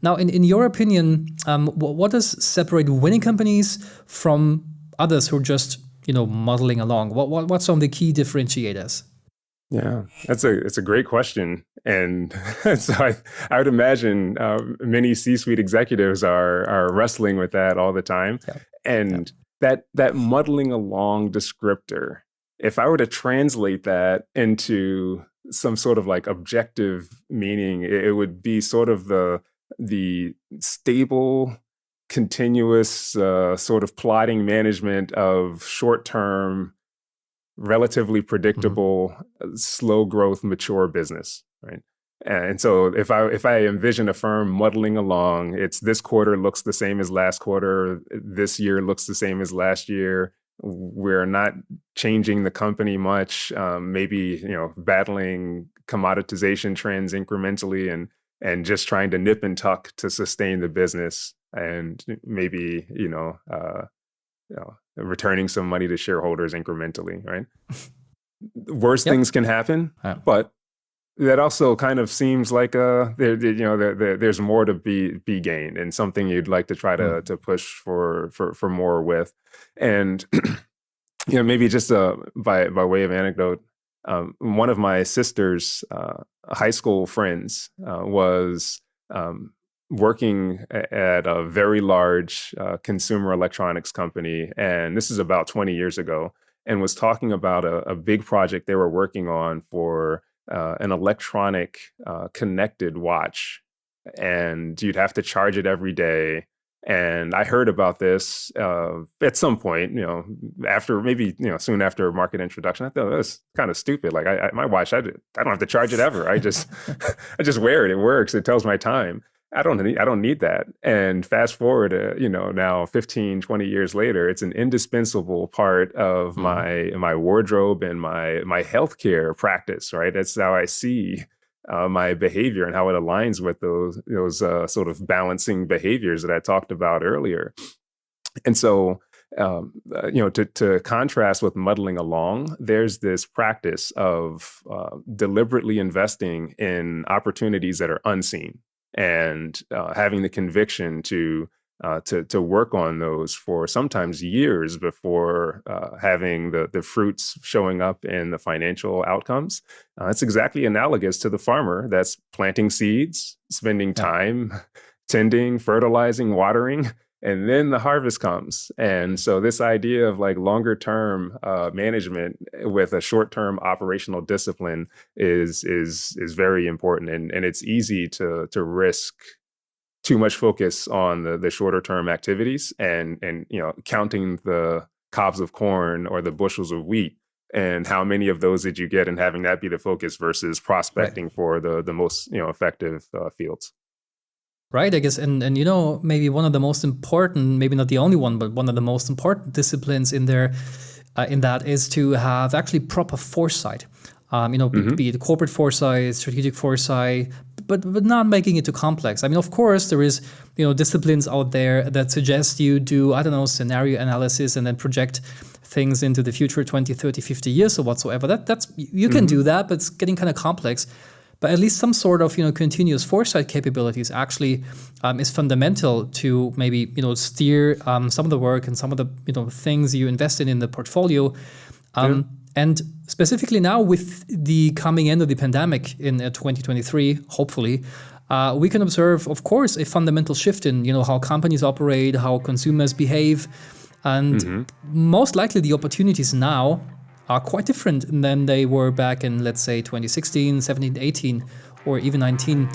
Now, in your opinion, what does separate winning companies from others who are just, modeling along? What's some of the key differentiators? Yeah, it's a great question. And so I would imagine many C-suite executives are wrestling with that all the time. Yeah. And that muddling along descriptor, if I were to translate that into some sort of like objective meaning, it would be sort of the stable, continuous sort of plodding management of short-term, relatively predictable, slow growth, mature business, right? And so if I envision a firm muddling along, it's this quarter looks the same as last quarter, this year looks the same as last year. We're not changing the company much, maybe battling commoditization trends incrementally and just trying to nip and tuck to sustain the business, and maybe returning some money to shareholders incrementally, right? Worse things can happen, but that also kind of seems like there's more to be gained, and something you'd like to try to push for more with. And maybe just by way of anecdote, one of my sister's high school friends was working at a very large consumer electronics company, and this is about 20 years ago, and was talking about a big project they were working on for an electronic connected watch, and you'd have to charge it every day. And I heard about this at some point, after maybe soon after market introduction. I thought that was kind of stupid. Like my watch, I don't have to charge it ever. I just I just wear it. It works. It tells my time. I don't need that. And fast forward, now 15, 20 years later, it's an indispensable part of my wardrobe and my healthcare practice, right? That's how I see my behavior and how it aligns with those sort of balancing behaviors that I talked about earlier. And so, to contrast with muddling along, there's this practice of deliberately investing in opportunities that are unseen, and having the conviction to work on those for sometimes years before having the fruits showing up in the financial outcomes. It's exactly analogous to the farmer that's planting seeds, spending time tending, fertilizing, watering, and then the harvest comes. And so this idea of like longer term management with a short term operational discipline is very important, and it's easy to risk too much focus on the shorter term activities and counting the cobs of corn or the bushels of wheat and how many of those did you get, and having that be the focus versus prospecting for the most effective fields. Right, I guess, and maybe one of the most important, maybe not the only one, but one of the most important disciplines in there, in that is to have actually proper foresight. Be it corporate foresight, strategic foresight, but not making it too complex. I mean, of course, there is disciplines out there that suggest you do, scenario analysis and then project things into the future, 20, 30, 50 years or whatsoever. That's you can do that, but it's getting kind of complex. But at least some sort of continuous foresight capabilities actually is fundamental to maybe steer some of the work and some of the things you invest in the portfolio. And specifically now with the coming end of the pandemic in 2023, hopefully, we can observe, of course, a fundamental shift in how companies operate, how consumers behave, and most likely the opportunities now are quite different than they were back in, let's say, 2016, 17, 18, or even 19.